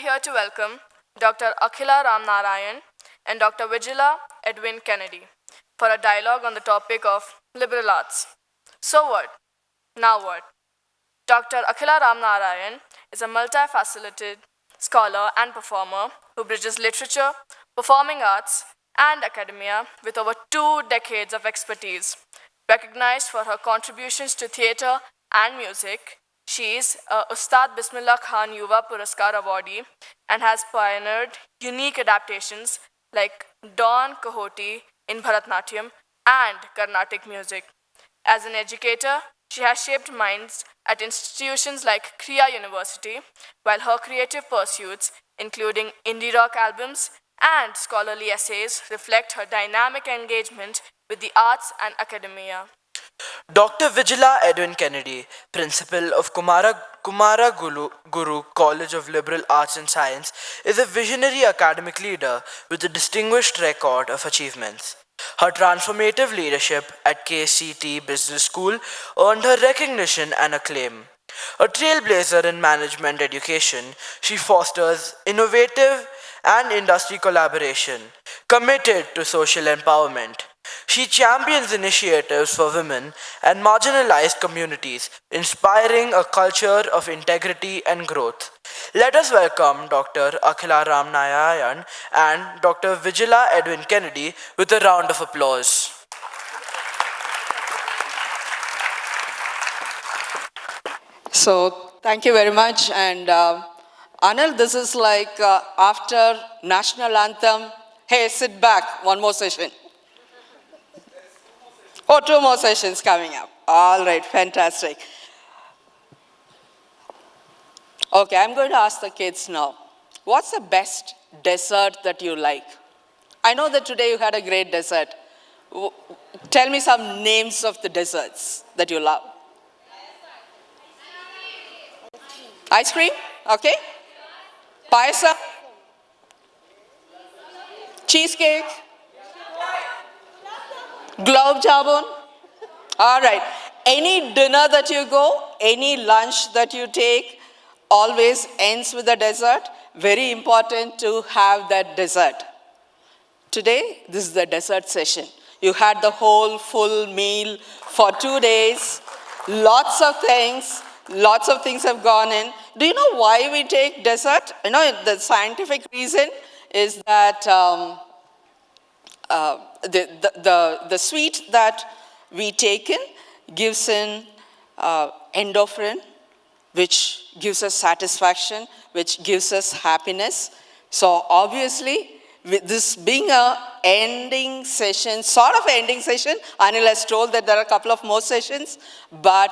here to welcome Dr. Akhila Ramnarayan and Dr. Vigila Edwin Kennedy for a dialogue on the topic of liberal arts. So what? Now what? Dr. Akhila Ramnarayan is a multifaceted scholar and performer who bridges literature, performing arts, and academia with over 2 decades of expertise. Recognized for her contributions to theatre and music, she is a Ustad Bismillah Khan Yuva Puraskar awardee and has pioneered unique adaptations like Don Quixote in Bharatnatyam and Carnatic music. As an educator, she has shaped minds at institutions like Kriya University, while her creative pursuits, including indie rock albums and scholarly essays, reflect her dynamic engagement with the arts and academia. Dr. Vigila Edwin Kennedy, principal of Kumara Guru College of Liberal Arts and Science, is a visionary academic leader with a distinguished record of achievements. Her transformative leadership at KCT Business School earned her recognition and acclaim. A trailblazer in management education, she fosters innovative and industry collaboration, committed to social empowerment. She champions initiatives for women and marginalized communities, inspiring a culture of integrity and growth. Let us welcome Dr. Akhila Ramnarayan and Dr. Vigila Edwin Kennedy with a round of applause. So, thank you very much. And Anil, this is like after national anthem, hey, sit back, one more session. Oh, 2 more sessions coming up. All right, fantastic. Okay, I'm going to ask the kids now. What's the best dessert that you like? I know that today you had a great dessert. Tell me some names of the desserts that you love. Ice cream? Okay. Payasam? Cheesecake? Gulab jamun? All right. Any dinner that you go, any lunch that you take, always ends with a dessert. Very important to have that dessert. Today, this is the dessert session. You had the whole full meal for 2 days. Lots of things have gone in. Do you know why we take dessert? You know, the scientific reason is that the sweet that we take in gives in endorphin, which gives us satisfaction, which gives us happiness. So obviously, with this being a ending session, sort of ending session, Anil has told that there are a couple of more sessions, but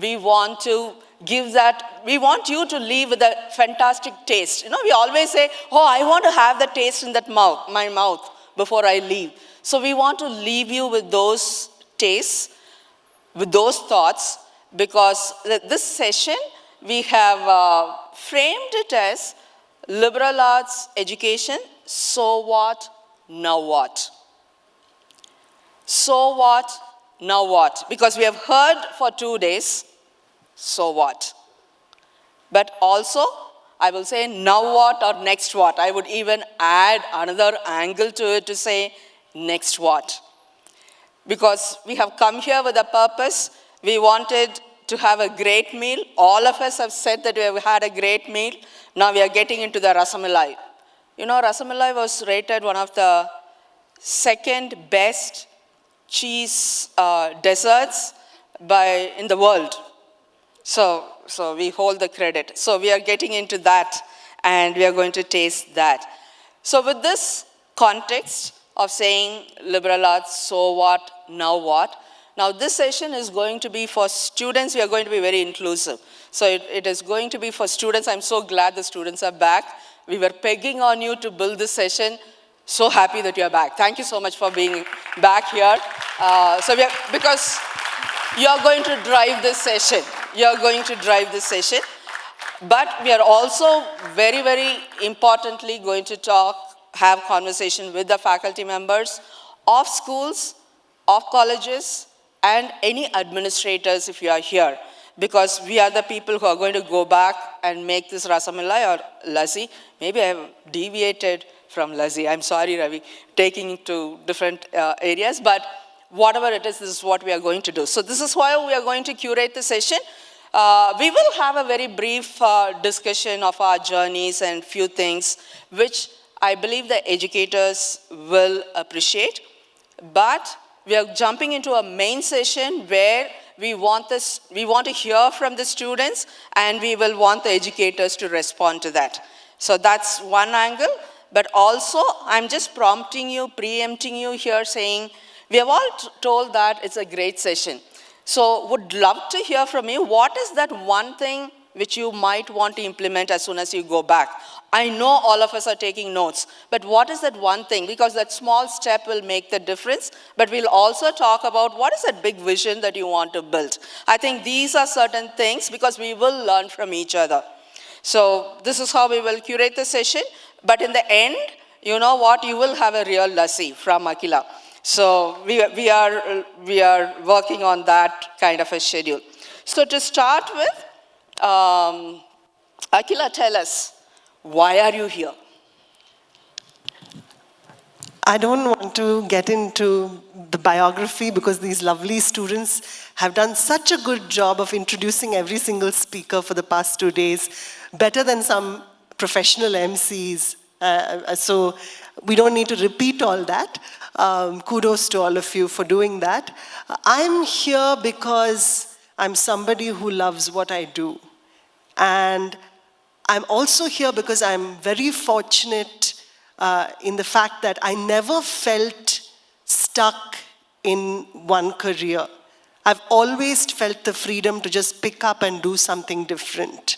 we want to give that, we want you to leave with a fantastic taste. You know, we always say, oh, I want to have the taste in that mouth, my mouth, before I leave. So we want to leave you with those tastes, with those thoughts, because this session, we have framed it as liberal arts education, so what, now what? So what, now what? Because we have heard for 2 days, so what? But also, I will say now what or next what. I would even add another angle to it to say next what. Because we have come here with a purpose. We wanted to have a great meal. All of us have said that we have had a great meal. Now we are getting into the rasamalai. You know, rasamalai was rated one of the second best cheese desserts in the world. So we hold the credit. So we are getting into that and we are going to taste that. So with this context of saying liberal arts, so what, now what? Now this session is going to be for students. We are going to be very inclusive. So it is going to be for students. I'm so glad the students are back. We were pegging on you to build this session. So happy that you are back. Thank you so much for being back here. Because you are going to drive this session. You are going to drive this session. But we are also very, very importantly going to have conversation with the faculty members of schools, of colleges, and any administrators if you are here. because we are the people who are going to go back and make this Rasamalai or lassi. Maybe I have deviated from lassi. I'm sorry, Ravi, taking it to different areas, but whatever it is, this is what we are going to do. So this is why we are going to curate the session. We will have a very brief discussion of our journeys and few things which I believe the educators will appreciate. But we are jumping into a main session where we want to hear from the students, and we will want the educators to respond to that. So that's one angle. But also, I'm just prompting you, preempting you here, saying, we have all told that it's a great session. So would love to hear from you. What is that one thing which you might want to implement as soon as you go back? I know all of us are taking notes, but what is that one thing? Because that small step will make the difference, but we'll also talk about what is that big vision that you want to build. I think these are certain things because we will learn from each other. So this is how we will curate the session, but in the end, you know what, you will have a real lassi from Akhila. So we are working on that kind of a schedule. So to start with, Akhila, tell us, why are you here? I don't want to get into the biography because these lovely students have done such a good job of introducing every single speaker for the past 2 days, better than some professional MCs. So we don't need to repeat all that. Kudos to all of you for doing that. I'm here because I'm somebody who loves what I do. And I'm also here because I'm very fortunate in the fact that I never felt stuck in one career. I've always felt the freedom to just pick up and do something different.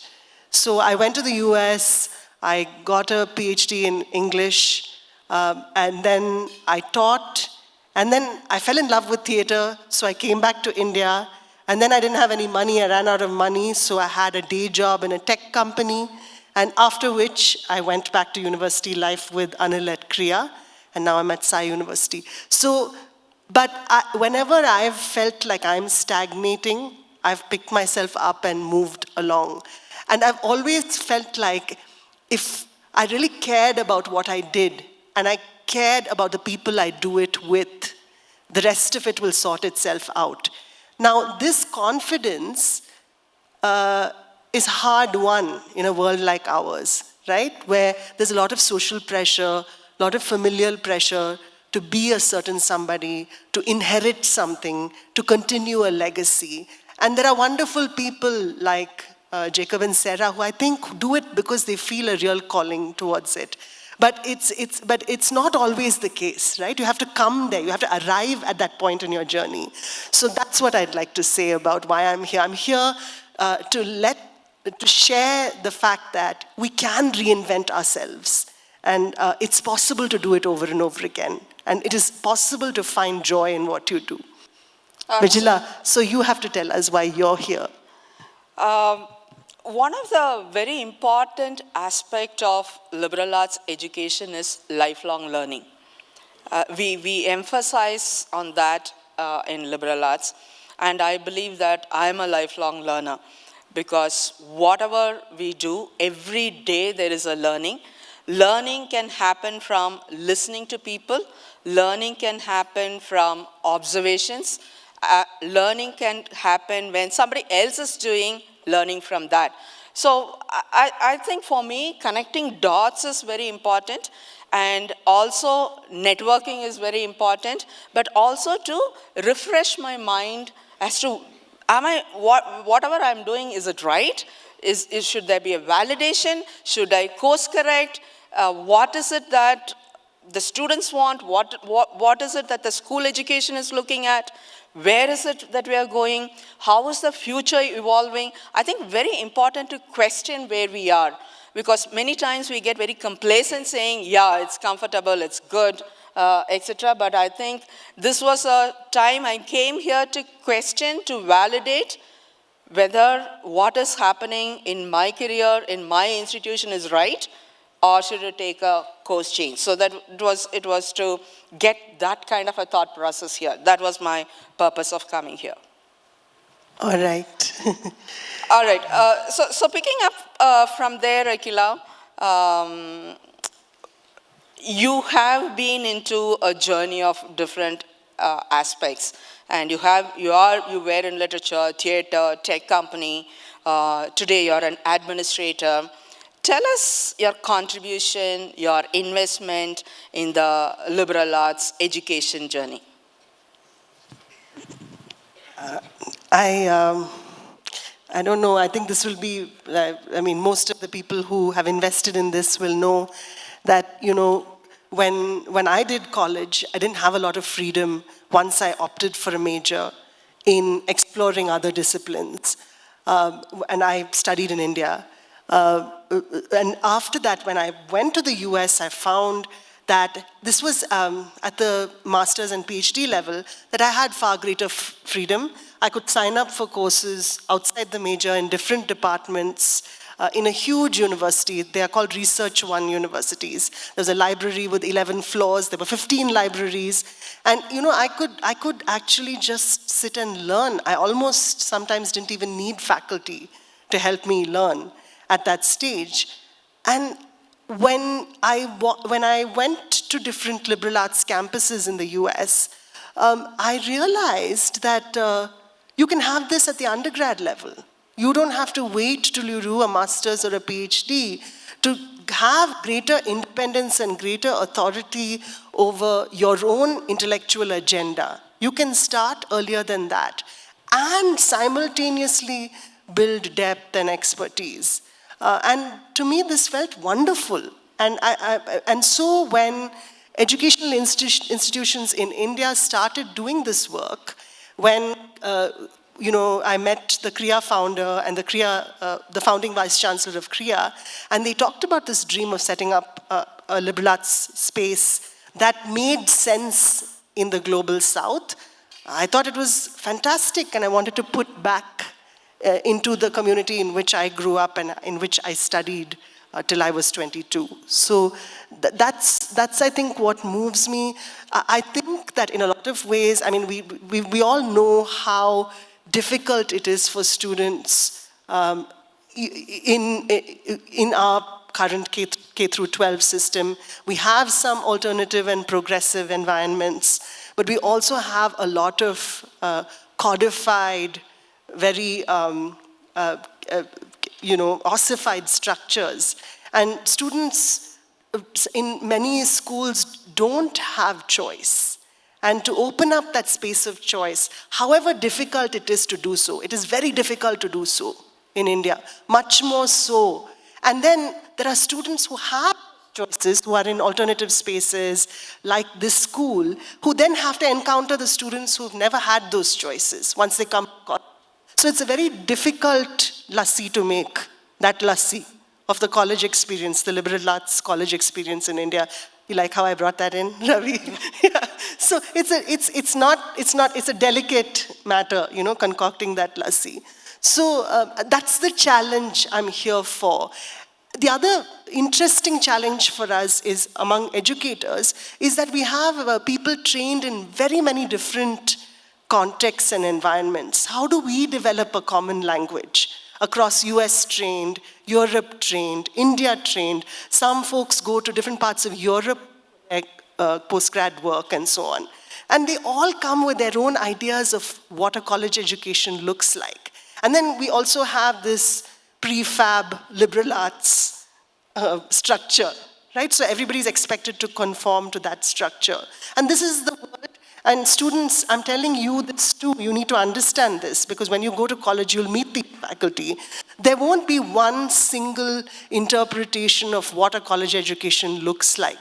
So I went to the US, I got a PhD in English, and then I taught, and then I fell in love with theater, so I came back to India, and then I didn't have any money, I ran out of money, so I had a day job in a tech company, and after which I went back to university life with Anil at Kriya, and now I'm at Sai University. So, but whenever I've felt like I'm stagnating, I've picked myself up and moved along. And I've always felt like if I really cared about what I did, and I cared about the people I do it with, the rest of it will sort itself out. Now, this confidence is hard won in a world like ours, right? Where there's a lot of social pressure, a lot of familial pressure to be a certain somebody, to inherit something, to continue a legacy. And there are wonderful people like Jacob and Sarah who I think do it because they feel a real calling towards it. But it's not always the case, right? You have to come there. You have to arrive at that point in your journey. So that's what I'd like to say about why I'm here. I'm here to share the fact that we can reinvent ourselves. And it's possible to do it over and over again. And it is possible to find joy in what you do. Vijila, so you have to tell us why you're here. One of the very important aspects of liberal arts education is lifelong learning. We emphasize on that in liberal arts, and I believe that I'm a lifelong learner because whatever we do, every day there is a learning. Learning can happen from listening to people. Learning can happen from observations. Learning can happen when somebody else is doing, learning from that. So I think for me, connecting dots is very important, and also networking is very important, but also to refresh my mind as to, whatever I'm doing, is it right? Should there be a validation? Should I course correct? What is it that the students want? What is it that the school education is looking at? Where is it that we are going? How is the future evolving? I think very important to question where we are, because many times we get very complacent saying, yeah, it's comfortable, it's good, etc. But I think this was a time I came here to question, to validate whether what is happening in my career, in my institution is right, or should it take a course change? So that it was to get that kind of a thought process here. That was my purpose of coming here. All right. All right. So picking up from there, Akhila, you have been into a journey of different aspects, and you were in literature, theater, tech company. Today, you're an administrator. Tell us your contribution, your investment in the liberal arts education journey. I, um, I don't know. I think this will be, I mean, most of the people who have invested in this will know that, when I did college, I didn't have a lot of freedom once I opted for a major in exploring other disciplines. And I studied in India. And after that, when I went to the US, I found that this was at the master's and PhD level, that I had far greater freedom. I could sign up for courses outside the major in different departments in a huge university. They are called Research One universities. There's a library with 11 floors. There were 15 libraries. And, I could actually just sit and learn. I almost sometimes didn't even need faculty to help me learn at that stage. And when I went to different liberal arts campuses in the US, I realized that you can have this at the undergrad level. You don't have to wait till you do a master's or a PhD to have greater independence and greater authority over your own intellectual agenda. You can start earlier than that and simultaneously build depth and expertise. And to me, this felt wonderful. And so when educational institutions in India started doing this work, when I met the Kriya founder and the founding vice chancellor of Kriya, and they talked about this dream of setting up a liberal arts space that made sense in the global south. I thought it was fantastic, and I wanted to put back into the community in which I grew up and in which I studied till I was 22. So that's I think what moves me. I think that in a lot of ways, I mean, we all know how difficult it is for students in our current K through 12 system. We have some alternative and progressive environments, but we also have a lot of codified, very ossified structures. And students in many schools don't have choice. And to open up that space of choice, however difficult it is to do so, it is very difficult to do so in India, much more so. And then there are students who have choices, who are in alternative spaces like this school, who then have to encounter the students who've never had those choices once they come to college. So it's a very difficult lassi to make, that lassi of the college experience, the liberal arts college experience in India. You like how I brought that in, Ravi? Yeah. So it's a delicate matter, concocting that lassi. So that's the challenge I'm here for. The other interesting challenge for us is, among educators, is that we have people trained in very many different contexts and environments. How do we develop a common language across US trained, Europe trained, India trained? Some folks go to different parts of Europe, postgrad work and so on. And they all come with their own ideas of what a college education looks like. And then we also have this prefab liberal arts structure, right? So everybody's expected to conform to that structure. And this is the word. And students, I'm telling you this too, you need to understand this, because when you go to college, you'll meet the faculty. There won't be one single interpretation of what a college education looks like.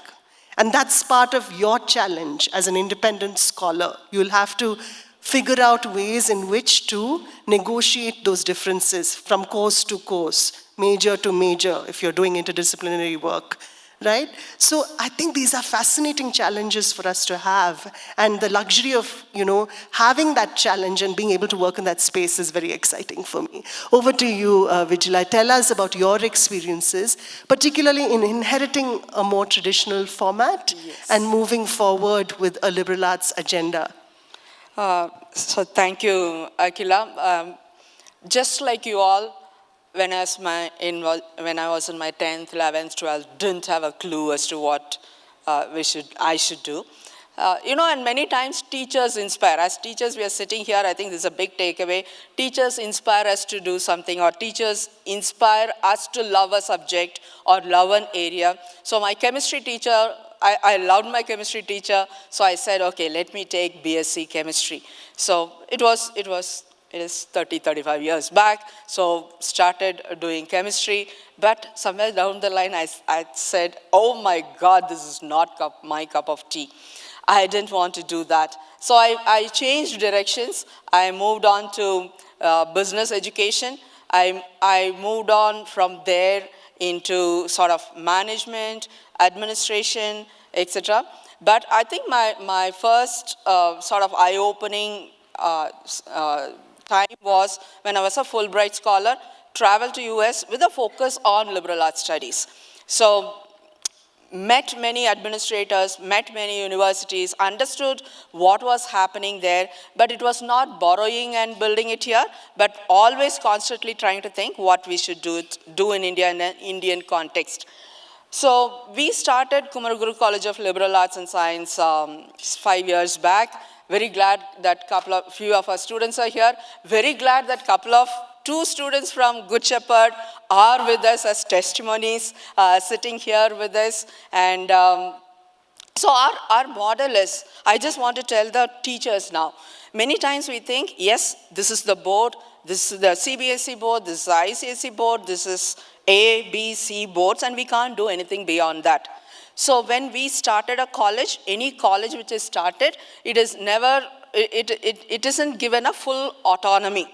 And that's part of your challenge as an independent scholar. You'll have to figure out ways in which to negotiate those differences from course to course, major to major, if you're doing interdisciplinary work. Right? So I think these are fascinating challenges for us to have. And the luxury of, having that challenge and being able to work in that space is very exciting for me. Over to you, Vijila. Tell us about your experiences, particularly in inheriting a more traditional format and moving forward with a liberal arts agenda. So thank you, Akhila. just like you all, when I was in my 10th, 11th, 12th, didn't have a clue as to what I should do. And many times teachers inspire. As teachers, we are sitting here, I think this is a big takeaway. Teachers inspire us to do something, or teachers inspire us to love a subject or love an area. So my chemistry teacher, I loved my chemistry teacher, so I said, okay, let me take BSc chemistry. So it is 30, 35 years back, so started doing chemistry, but somewhere down the line I said, oh my God, this is not my cup of tea. I didn't want to do that. So I changed directions. I moved on to business education. I moved on from there into sort of management, administration, etc. But I think my first sort of eye-opening time was when I was a Fulbright scholar, traveled to US with a focus on liberal arts studies. So met many administrators, met many universities, understood what was happening there, but it was not borrowing and building it here, but always constantly trying to think what we should do in India in an Indian context. So we started Kumaraguru College of Liberal Arts and Science 5 years back. Very glad that few of our students are here. Very glad that two students from Good Shepherd are with us as testimonies, sitting here with us. And so our model is, I just want to tell the teachers now, many times we think, yes, this is the board, this is the CBSE board, this is the ICSE board, this is A, B, C boards, and we can't do anything beyond that. So when we started a college, any college which is started, it is never, it isn't given a full autonomy,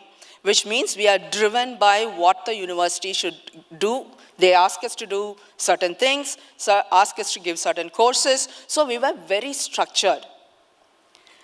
which means we are driven by what the university should do. They ask us to do certain things, so ask us to give certain courses. So we were very structured.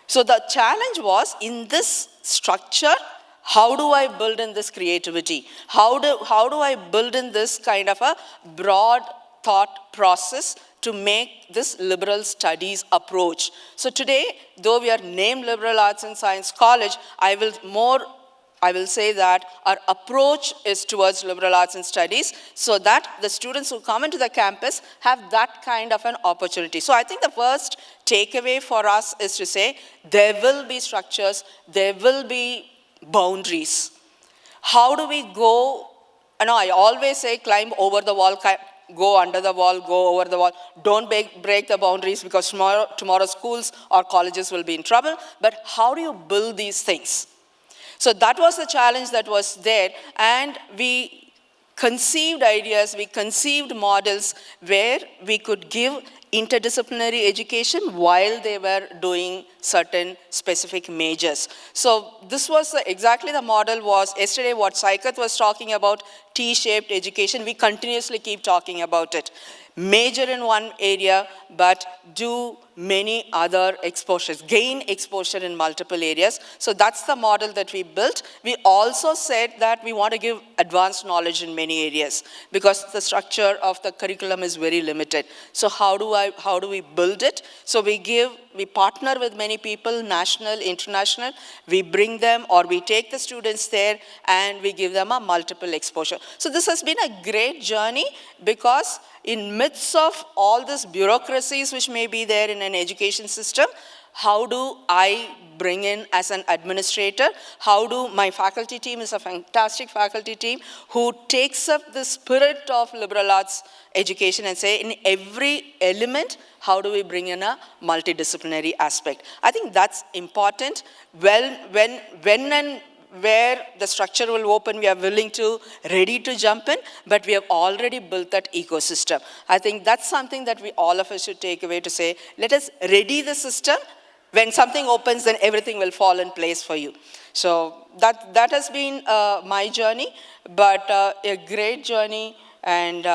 So the challenge was, in this structure, how do I build in this creativity? How do I build in this kind of a broad thought process to make this liberal studies approach? So today, though we are named Liberal Arts and Science College, I will say that our approach is towards liberal arts and studies, so that the students who come into the campus have that kind of an opportunity. So I think the first takeaway for us is to say, there will be structures, there will be boundaries. How do we go? I always say, climb over the wall, go under the wall, go over the wall. Don't break the boundaries, because tomorrow schools or colleges will be in trouble. But how do you build these things? So that was the challenge that was there, and we conceived ideas, we conceived models where we could give interdisciplinary education while they were doing certain specific majors. So this was exactly the model was yesterday what Saikat was talking about, T-shaped education. We continuously keep talking about it. Major in one area, but do many other exposures, gain exposure in multiple areas. So that's the model that we built. We also said that we want to give advanced knowledge in many areas, because the structure of the curriculum is very limited. So how do we build it? So we partner with many people, national, international. We bring them, or we take the students there, and we give them a multiple exposure. So this has been a great journey, because in midst of all these bureaucracies which may be there in an education system, how do I bring in as an administrator? How do my faculty team is a fantastic faculty team who takes up the spirit of liberal arts education and say, in every element, how do we bring in a multidisciplinary aspect? I think that's important. Well, when and where the structure will open, we are ready to jump in, but we have already built that ecosystem. I think that's something that all of us should take away to say, let us ready the system. When something opens, then everything will fall in place for you. So that has been my journey, but a great journey and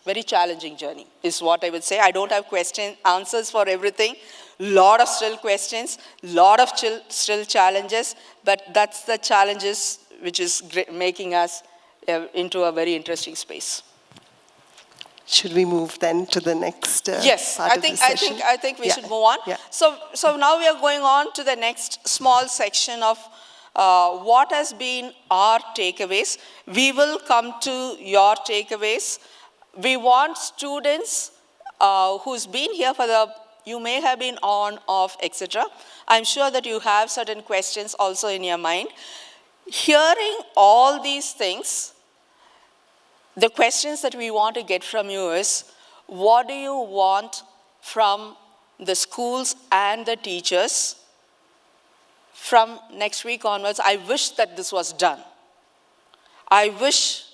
very challenging journey is what I would say. I don't have answers for everything. Lot of still questions, lot of still challenges, but that's the challenges which is making us into a very interesting space. Should we move then to the next yes, part of the session? I think we should move on. Yeah. So now we are going on to the next small section of what has been our takeaways. We will come to your takeaways. We want students who's been here for you may have been on, off, etc. I'm sure that you have certain questions also in your mind. Hearing all these things, the questions that we want to get from you is, what do you want from the schools and the teachers from next week onwards? I wish that this was done. I wish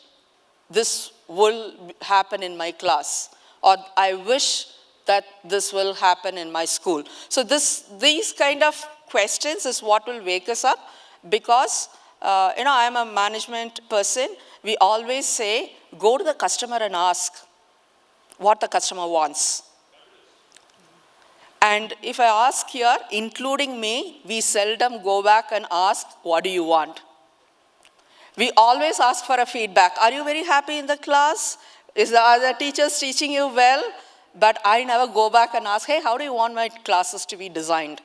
this will happen in my class, or I wish that this will happen in my school. So these kind of questions is what will wake us up, because I'm a management person. We always say, go to the customer and ask what the customer wants. And if I ask here, including me, we seldom go back and ask, what do you want? We always ask for a feedback. Are you very happy in the class? Are the teachers teaching you well? But I never go back and ask, hey, how do you want my classes to be designed?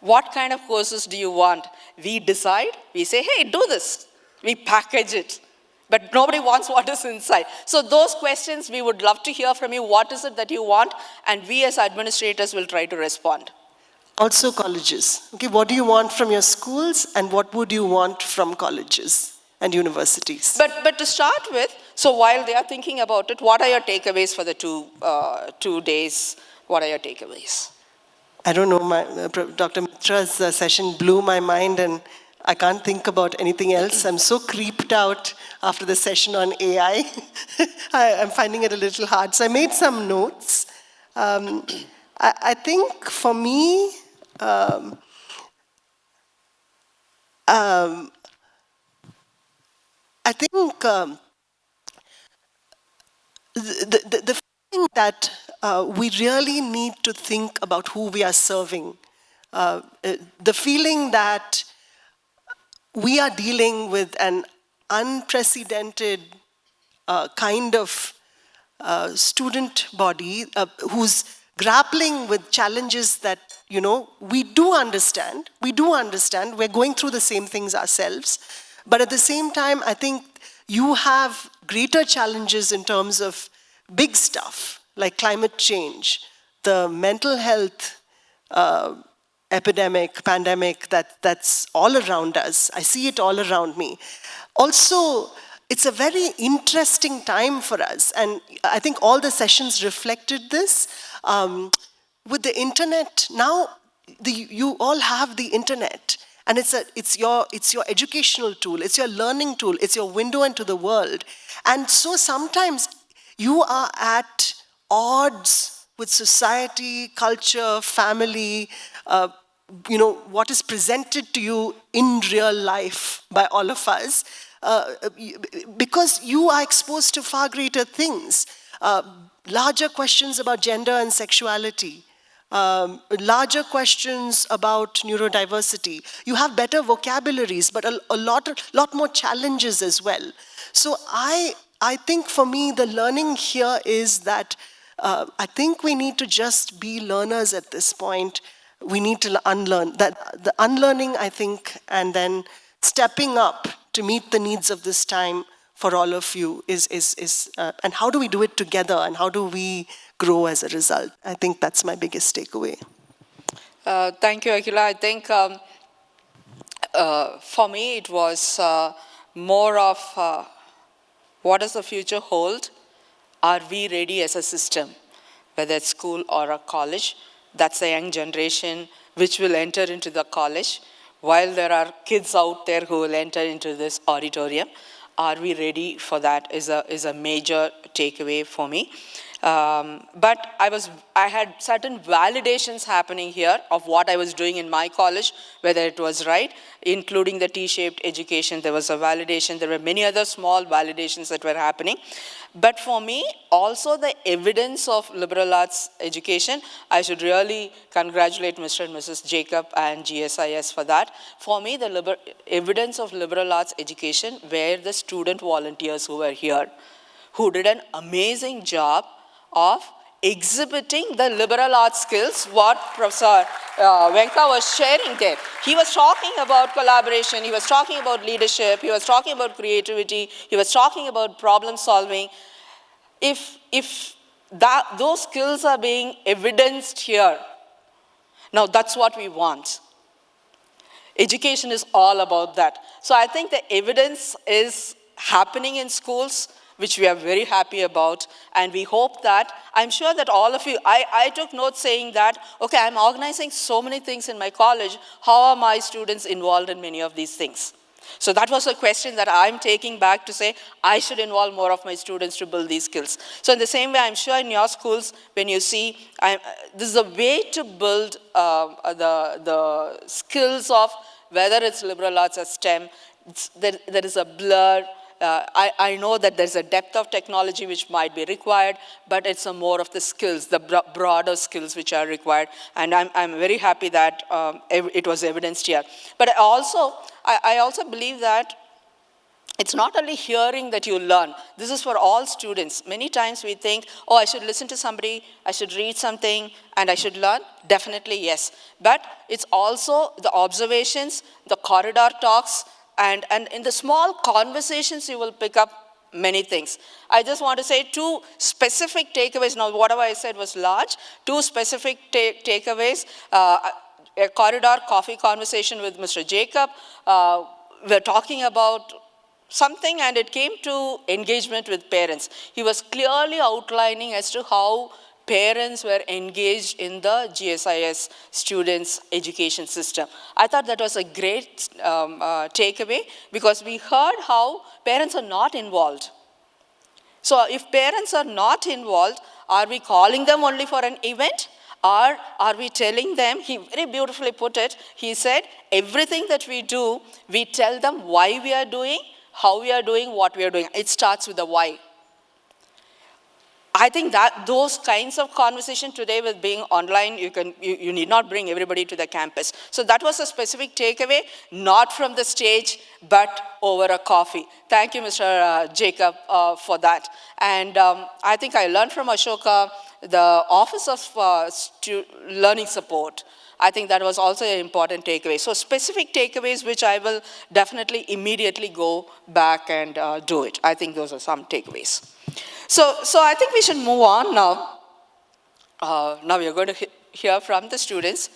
What kind of courses do you want? We decide, we say, hey, do this. We package it. But nobody wants what is inside. So those questions, we would love to hear from you. What is it that you want? And we as administrators will try to respond. Also colleges. Okay, what do you want from your schools, and what would you want from colleges and universities? But to start with, so while they are thinking about it, what are your takeaways for the 2 days? What are your takeaways? I don't know, Dr. Mitra's session blew my mind, and I can't think about anything else. I'm so creeped out after the session on AI. I'm finding it a little hard. So I made some notes. I think for me, I think the feeling that we really need to think about who we are serving, the feeling that we are dealing with an unprecedented kind of student body who's grappling with challenges that, we do understand. We're going through the same things ourselves. But at the same time, I think you have greater challenges in terms of big stuff, like climate change, the mental health epidemic, pandemic that's all around us. I see it all around me. Also, it's a very interesting time for us, and I think all the sessions reflected this. With the internet, now you all have the internet, and it's your educational tool, it's your learning tool, it's your window into the world. And so sometimes you are at odds with society, culture, family, what is presented to you in real life by all of us, because you are exposed to far greater things, larger questions about gender and sexuality, larger questions about neurodiversity. You have better vocabularies, but a lot more challenges as well. So I think for me, the learning here is that I think we need to just be learners at this point. We need to unlearn. That the unlearning, I think, and then stepping up to meet the needs of this time for all of you is and how do we do it together, and how do we grow as a result? I think that's my biggest takeaway. Thank you, Akhila. I think for me it was more of what does the future hold? Are we ready as a system, whether it's school or a college? That's the young generation which will enter into the college, while there are kids out there who will enter into this auditorium. Are we ready for that is a major takeaway for me. But I had certain validations happening here of what I was doing in my college, whether it was right, including the T-shaped education. There was a validation. There were many other small validations that were happening. But for me, also the evidence of liberal arts education, I should really congratulate Mr. and Mrs. Jacob and GSIS for that. For me, the evidence of liberal arts education were the student volunteers who were here, who did an amazing job of exhibiting the liberal arts skills, what Professor Venka was sharing there. He was talking about collaboration, he was talking about leadership, he was talking about creativity, he was talking about problem solving. If those skills are being evidenced here, now that's what we want. Education is all about that. So I think the evidence is happening in schools, which we are very happy about, and we hope that, I'm sure that all of you, I took notes saying that, okay, I'm organizing so many things in my college, how are my students involved in many of these things? So that was a question that I'm taking back to say, I should involve more of my students to build these skills. So in the same way, I'm sure in your schools, when you see, this is a way to build the skills of whether it's liberal arts or STEM, there is a blur. I know that there's a depth of technology which might be required, but it's a more of the skills, the broader skills which are required. And I'm very happy that it was evidenced here. But I also believe that it's not only hearing that you learn. This is for all students. Many times we think, oh, I should listen to somebody, I should read something, and I should learn. Definitely, yes. But it's also the observations, the corridor talks, and in the small conversations, you will pick up many things. I just want to say two specific takeaways. Now, whatever I said was large. Two specific takeaways. A corridor coffee conversation with Mr. Jacob. We're talking about something, and it came to engagement with parents. He was clearly outlining as to how parents were engaged in the GSIS students' education system. I thought that was a great takeaway, because we heard how parents are not involved. So if parents are not involved, are we calling them only for an event? Or are we telling them, he very beautifully put it, he said, everything that we do, we tell them why we are doing, how we are doing, what we are doing. It starts with the why. I think that those kinds of conversation today with being online, you need not bring everybody to the campus. So that was a specific takeaway, not from the stage, but over a coffee. Thank you, Mr. Jacob, for that. And I think I learned from Ashoka, the Office of Learning Support. I think that was also an important takeaway. So specific takeaways, which I will definitely immediately go back and do it. I think those are some takeaways. So I think we should move on now. Now we are going to hear from the students.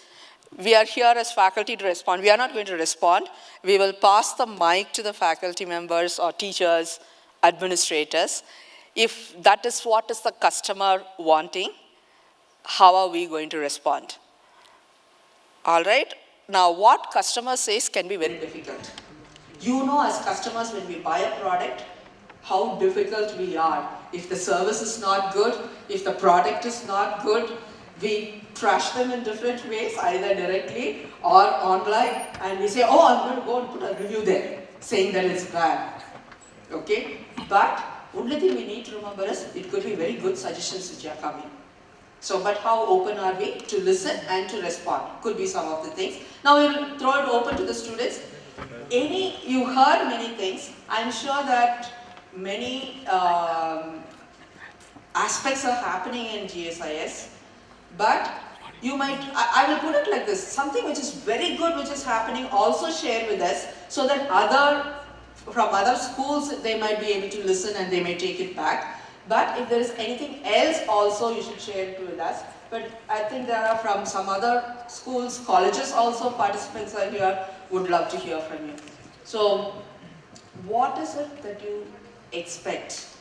We are here as faculty to respond. We are not going to respond. We will pass the mic to the faculty members or teachers, administrators. If that is what is the customer wanting, how are we going to respond? All right. Now, what customer says can be very difficult. You know, as customers, when we buy a product, how difficult we are. If the service is not good, if the product is not good, we trash them in different ways, either directly or online, and we say, oh, I'm going to go and put a review there, saying that it's bad. Okay? But only thing we need to remember is it could be very good suggestions which are coming. So, but how open are we to listen and to respond? Could be some of the things. Now we will throw it open to the students. You heard many things. I'm sure that many aspects are happening in GSIS, but you might, I will put it like this, something which is very good which is happening, also share with us, so that from other schools they might be able to listen and they may take it back. But if there is anything else also, you should share it with us. But I think there are from some other schools, colleges also, participants are here, would love to hear from you. So, what is it that you expect?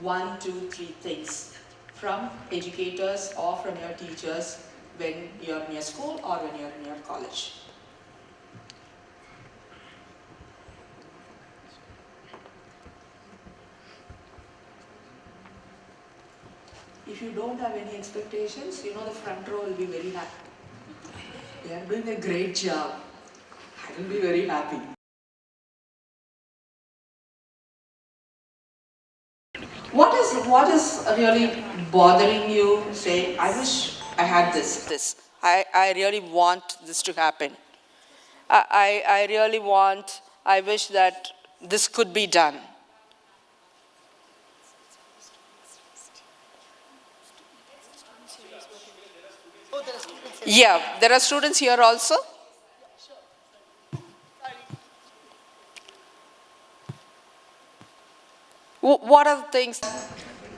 1, 2, 3 things from educators or from your teachers when you're in your school or when you're in your college. If you don't have any expectations, you know the front row will be very happy. They are doing a great job. I will be very happy. What is really bothering you? Say, I wish I had this. I really want this to happen. I wish that this could be done. Yeah, there are students here also. What are the things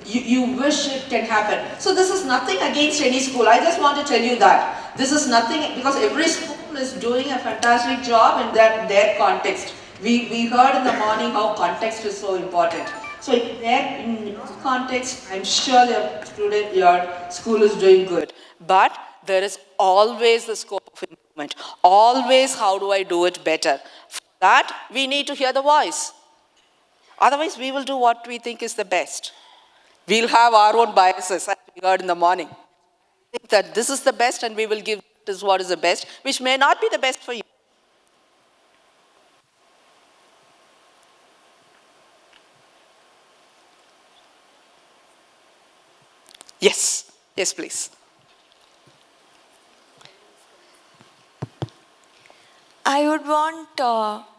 you wish it can happen? So this is nothing against any school. I just want to tell you that. This is nothing, because every school is doing a fantastic job in their context. We heard in the morning how context is so important. So in your context, I'm sure your school is doing good. But there is always the scope of improvement. Always, how do I do it better? For that, we need to hear the voice. Otherwise, we will do what we think is the best. We'll have our own biases, as we heard in the morning. Think that this is the best and we will give this what is the best, which may not be the best for you. Yes, yes, please. I would want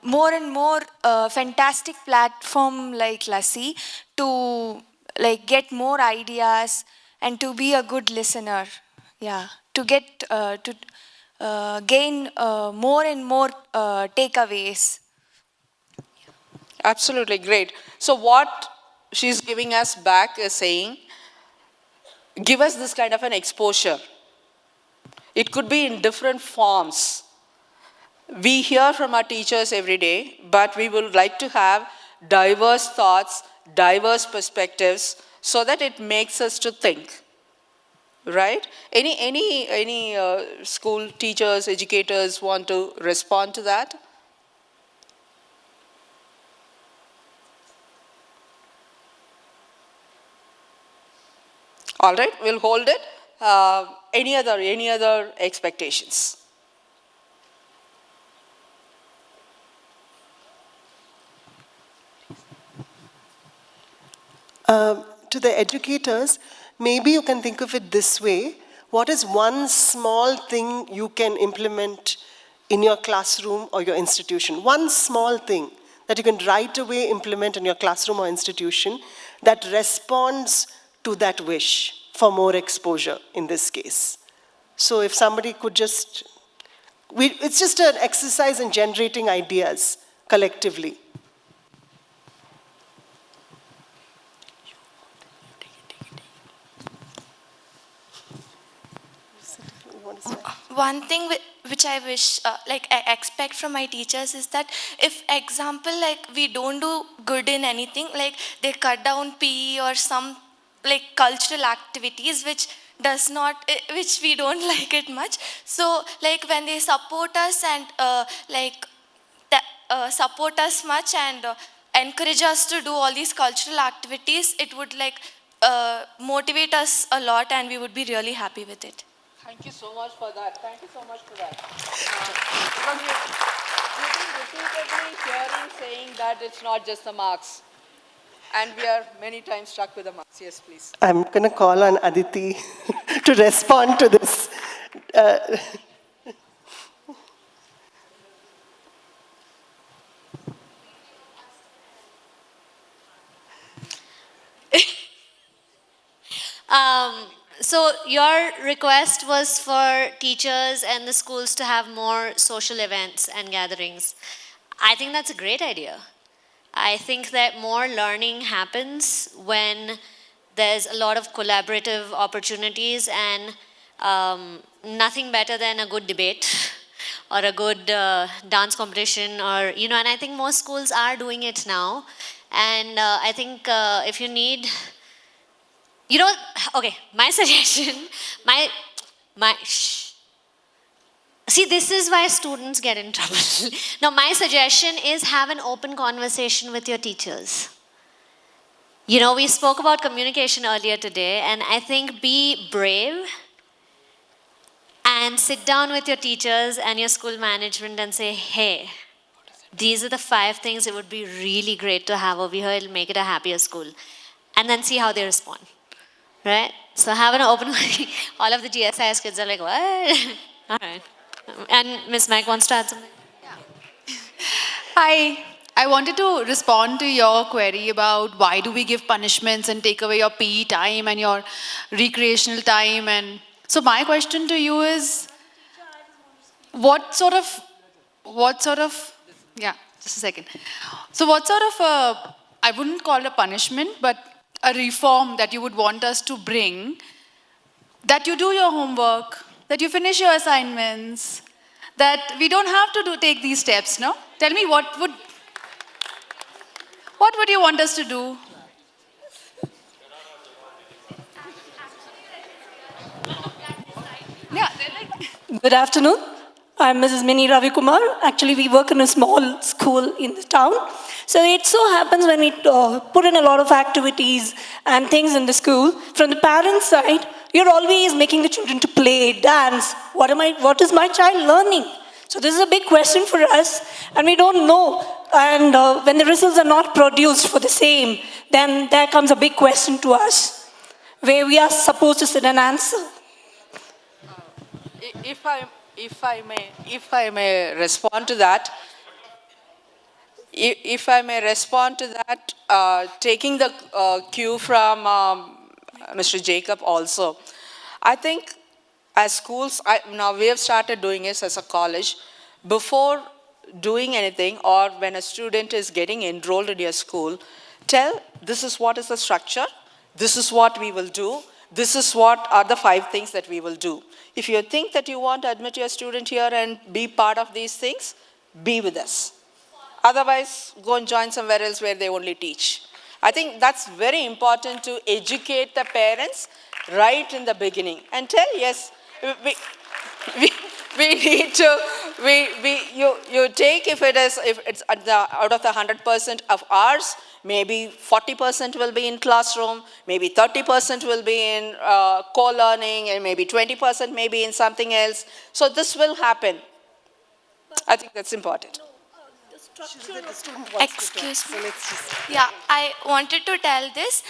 more and more fantastic platform like LASSI to like get more ideas and to be a good listener. Yeah, to get to gain more and more takeaways. Absolutely great. So what she's giving us back is saying, give us this kind of an exposure. It could be in different forms. We hear from our teachers every day, but we would like to have diverse thoughts, diverse perspectives, so that it makes us to think. Right? Any school teachers, educators want to respond to that? All right, we'll hold it. Any other expectations? To the educators, maybe you can think of it this way. What is one small thing you can implement in your classroom or your institution? One small thing that you can right away implement in your classroom or institution that responds to that wish for more exposure in this case. So if somebody could just, it's just an exercise in generating ideas collectively. One thing which I wish, like I expect from my teachers is that if example, like we don't do good in anything, like they cut down PE or some like cultural activities which does not, which we don't like it much. So like when they support us and like support us much and encourage us to do all these cultural activities, it would like motivate us a lot and we would be really happy with it. Thank you so much for that. Thank you so much for that. Because we've been repeatedly hearing saying that it's not just the marks. And we are many times stuck with the marks. Yes, please. I'm going to call on Aditi to respond to this. So your request was for teachers and the schools to have more social events and gatherings. I think that's a great idea. I think that more learning happens when there's a lot of collaborative opportunities and nothing better than a good debate or a good dance competition or, you know, and I think most schools are doing it now. And I think if you need, you know, okay, my suggestion, shh. See, this is why students get in trouble. Now, my suggestion is have an open conversation with your teachers. You know, we spoke about communication earlier today, and I think be brave and sit down with your teachers and your school management and say, hey, these are the 5 things it would be really great to have over here. It'll make it a happier school. And then see how they respond. Right? So have an open, all of the GSIS kids are like, what? All right. And Ms. Mike wants to add something? Hi. I wanted to respond to your query about why do we give punishments and take away your PE time and your recreational time. And So my question to you is, yeah, just a second. So what sort of I wouldn't call it a punishment, but a reform that you would want us to bring, that you do your homework, that you finish your assignments, that we don't have to take these steps, no? Tell me what would you want us to do? Yeah, they're like, Good afternoon. I'm Mrs. Mini Ravi Kumar. Actually, we work in a small school in the town. So it so happens when we put in a lot of activities and things in the school, from the parents' side, you're always making the children to play, dance. What is my child learning? So this is a big question for us, and we don't know. And when the results are not produced for the same, then there comes a big question to us, where we are supposed to sit and answer. If I may respond to that, taking the cue from Mr. Jacob also, I think as schools, now we have started doing this as a college. Before doing anything, or when a student is getting enrolled in your school, tell this is what is the structure, this is what we will do, this is what are the 5 things that we will do. If you think that you want to admit your student here and be part of these things, be with us. Otherwise, go and join somewhere else where they only teach. I think that's very important to educate the parents right in the beginning and tell, yes, we need to, you take, if it's out of the 100% of ours, maybe 40% will be in classroom, maybe 30% will be in co-learning, and maybe 20% maybe in something else. So this will happen. I think that's important. Excuse me. Yeah, I wanted to tell this.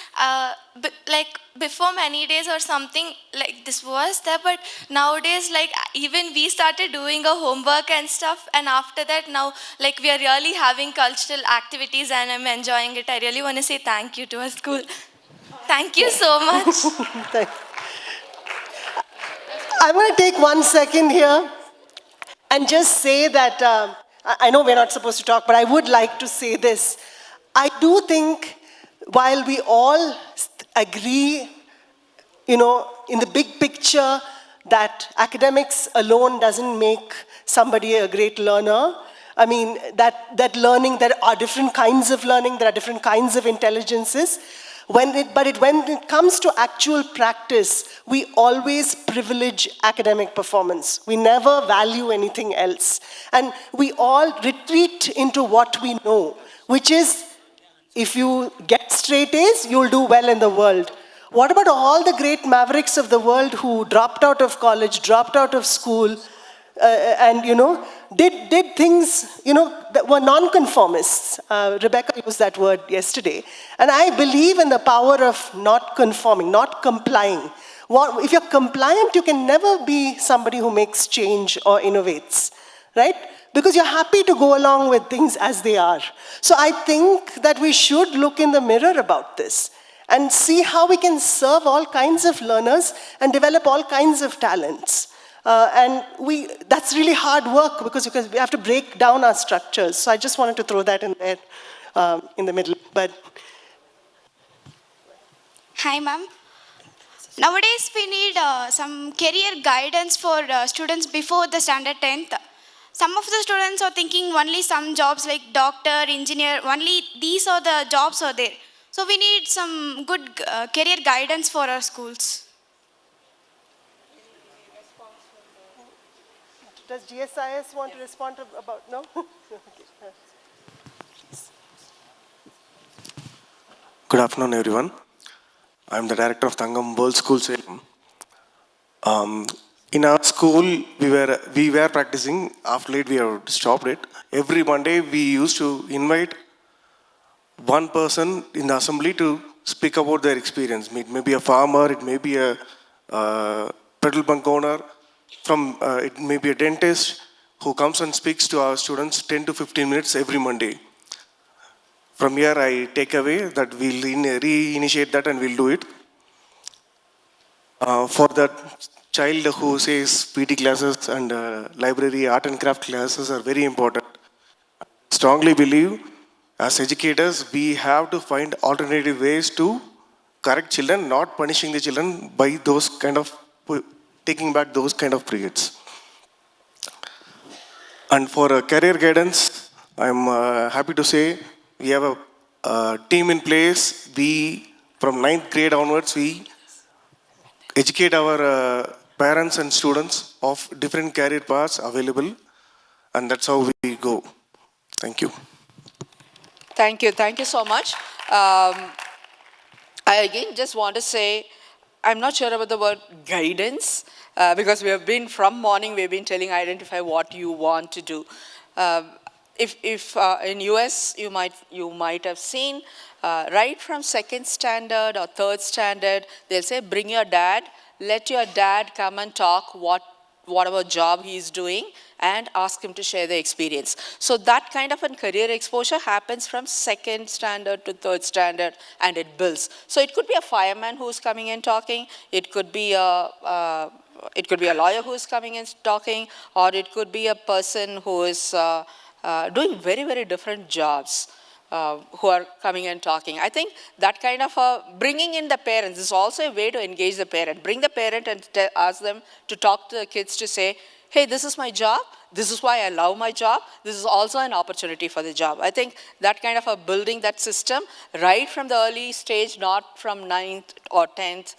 Like before many days or something, like this was there, but nowadays, like even we started doing a homework and stuff, and after that now, like we are really having cultural activities, and I'm enjoying it. I really want to say thank you to our school. Thank you so much. I'm going to take 1 second here and just say that I know we're not supposed to talk, but I would like to say this. I do think while we all agree, in the big picture, that academics alone doesn't make somebody a great learner. I mean, that learning, there are different kinds of learning, there are different kinds of intelligences. When it comes to actual practice, we always privilege academic performance. We never value anything else. And we all retreat into what we know, which is, if you get straight A's, you'll do well in the world. What about all the great mavericks of the world who dropped out of college, dropped out of school, and did things that were non-conformists? Rebecca used that word yesterday, and I believe in the power of not conforming, not complying. If you're compliant, you can never be somebody who makes change or innovates, right? Because you're happy to go along with things as they are. So I think that we should look in the mirror about this and see how we can serve all kinds of learners and develop all kinds of talents. And that's really hard work because we have to break down our structures. So I just wanted to throw that in there in the middle. But hi, ma'am. Nowadays, we need some career guidance for students before the standard 10th. Some of the students are thinking only some jobs like doctor, engineer, only these are the jobs are there. So we need some good career guidance for our schools. Does GSIS want to respond about, no? Good afternoon, everyone. I'm the director of Thangam World School Salem. In our school, we were practicing. After late, we have stopped it. Every Monday, we used to invite one person in the assembly to speak about their experience. It may be a farmer, it may be a petrol bunk owner, it may be a dentist who comes and speaks to our students 10 to 15 minutes every Monday. From here, I take away that we'll re-initiate that and we'll do it. For that, child who says PT classes and library art and craft classes are very important. Strongly believe as educators we have to find alternative ways to correct children, not punishing the children by those kind of taking back those kind of periods. And for career guidance, I'm happy to say we have a team in place. We, from 9th grade onwards, we educate our parents and students of different career paths available, and that's how we go. Thank you. Thank you so much. I again just want to say, I'm not sure about the word guidance, because we have been, from morning, we've been telling identify what you want to do. If in US, you might have seen, right from second standard or third standard, they'll say, bring your dad, let your dad come and talk whatever job he's doing, and ask him to share the experience. So that kind of a career exposure happens from second standard to third standard, and it builds. So it could be a fireman who's coming and talking, it could be a lawyer who's coming and talking, or it could be a person who is doing very, very different jobs. Who are coming and talking. I think that kind of bringing in the parents is also a way to engage the parent. Bring the parent and ask them to talk to the kids to say, hey, this is my job, this is why I love my job, this is also an opportunity for the job. I think that kind of a building that system right from the early stage, not from 9th or 10th,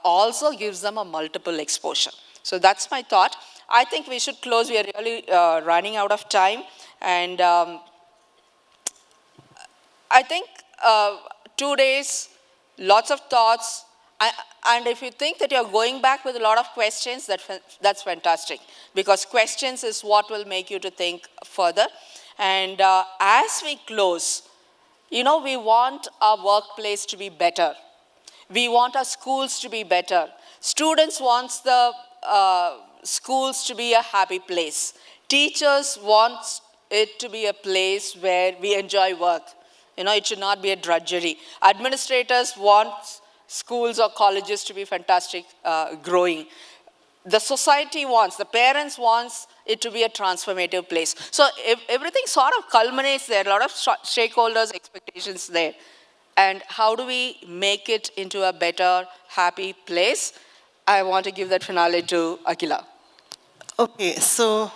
also gives them a multiple exposure. So that's my thought. I think we should close. We are really running out of time. And I think 2 days, lots of thoughts, and if you think that you're going back with a lot of questions, that's fantastic, because questions is what will make you to think further. And as we close, we want our workplace to be better. We want our schools to be better. Students want the schools to be a happy place. Teachers want it to be a place where we enjoy work. It should not be a drudgery. Administrators want schools or colleges to be fantastic, growing. The society wants, the parents wants it to be a transformative place. So everything sort of culminates there, a lot of stakeholders' expectations there. And how do we make it into a better, happy place? I want to give that finale to Akhila. Okay, so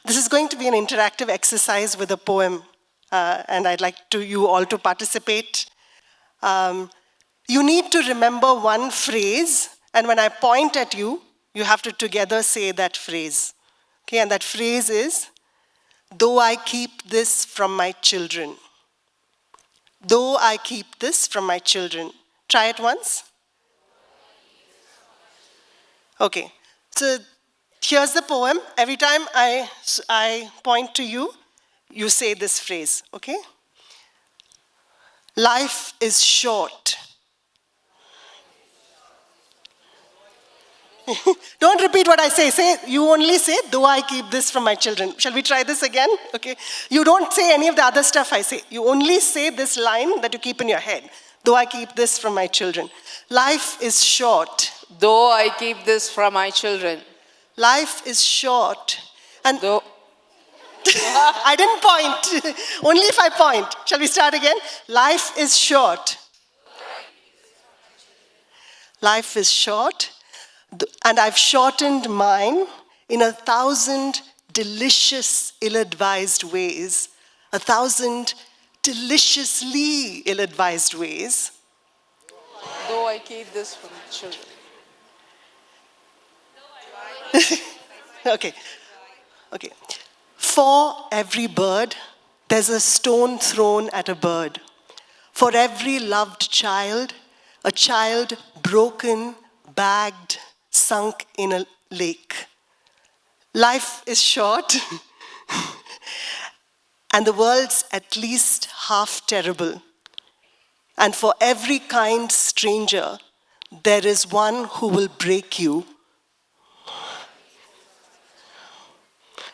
this is going to be an interactive exercise with a poem. And I'd like you all to participate. You need to remember one phrase, and when I point at you, you have to together say that phrase. Okay, and that phrase is, though I keep this from my children. Though I keep this from my children. Try it once. Okay, so here's the poem. Every time I point to you, you say this phrase, okay? Life is short. Don't repeat what I say. You only say, though I keep this from my children. Shall we try this again? Okay. You don't say any of the other stuff I say. You only say this line that you keep in your head. Though I keep this from my children. Life is short. Though I keep this from my children. Life is short. And though I didn't point. Only if I point. Shall we start again? Life is short. Life is short. And I've shortened mine in 1,000 delicious, ill-advised ways. 1,000 deliciously ill-advised ways. Though I keep this from children. Okay. For every bird, there's a stone thrown at a bird. For every loved child, a child broken, bagged, sunk in a lake. Life is short, and the world's at least half terrible. And for every kind stranger, there is one who will break you.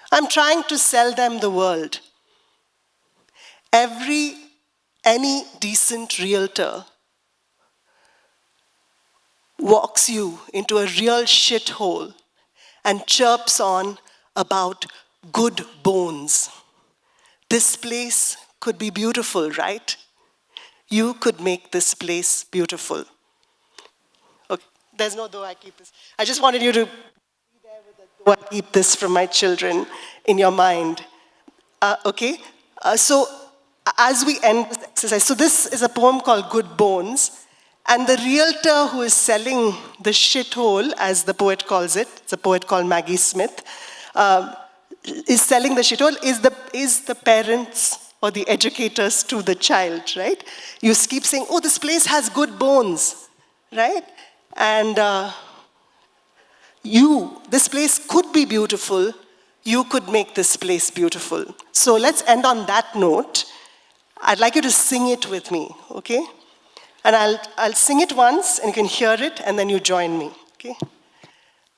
I'm trying to sell them the world. Any decent realtor walks you into a real shithole and chirps on about good bones. This place could be beautiful, right? You could make this place beautiful. Okay, there's no though I keep this. I just wanted you to be there with the though I keep this from my children in your mind. Okay? So as we end this exercise, so this is a poem called Good Bones, and the realtor who is selling the shithole, as the poet calls it, it's a poet called Maggie Smith, is selling the shithole, is the parents or the educators to the child, right? You keep saying, oh, this place has good bones, right? And this place could be beautiful. You could make this place beautiful. So let's end on that note. I'd like you to sing it with me, okay? And I'll sing it once, and you can hear it, and then you join me, okay?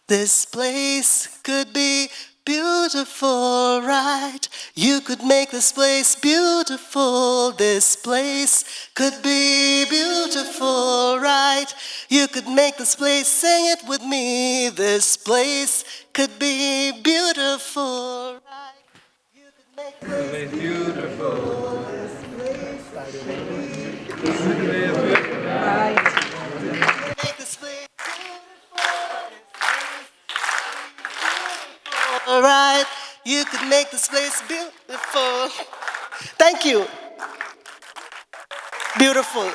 This place could be beautiful, right? You could make this place beautiful. This place could be beautiful, right? You could make this place, sing it with me. This place could be beautiful, right? You could make this place beautiful. This place could be beautiful, right? Make this place all right, you could make this place beautiful. Thank you. Beautiful.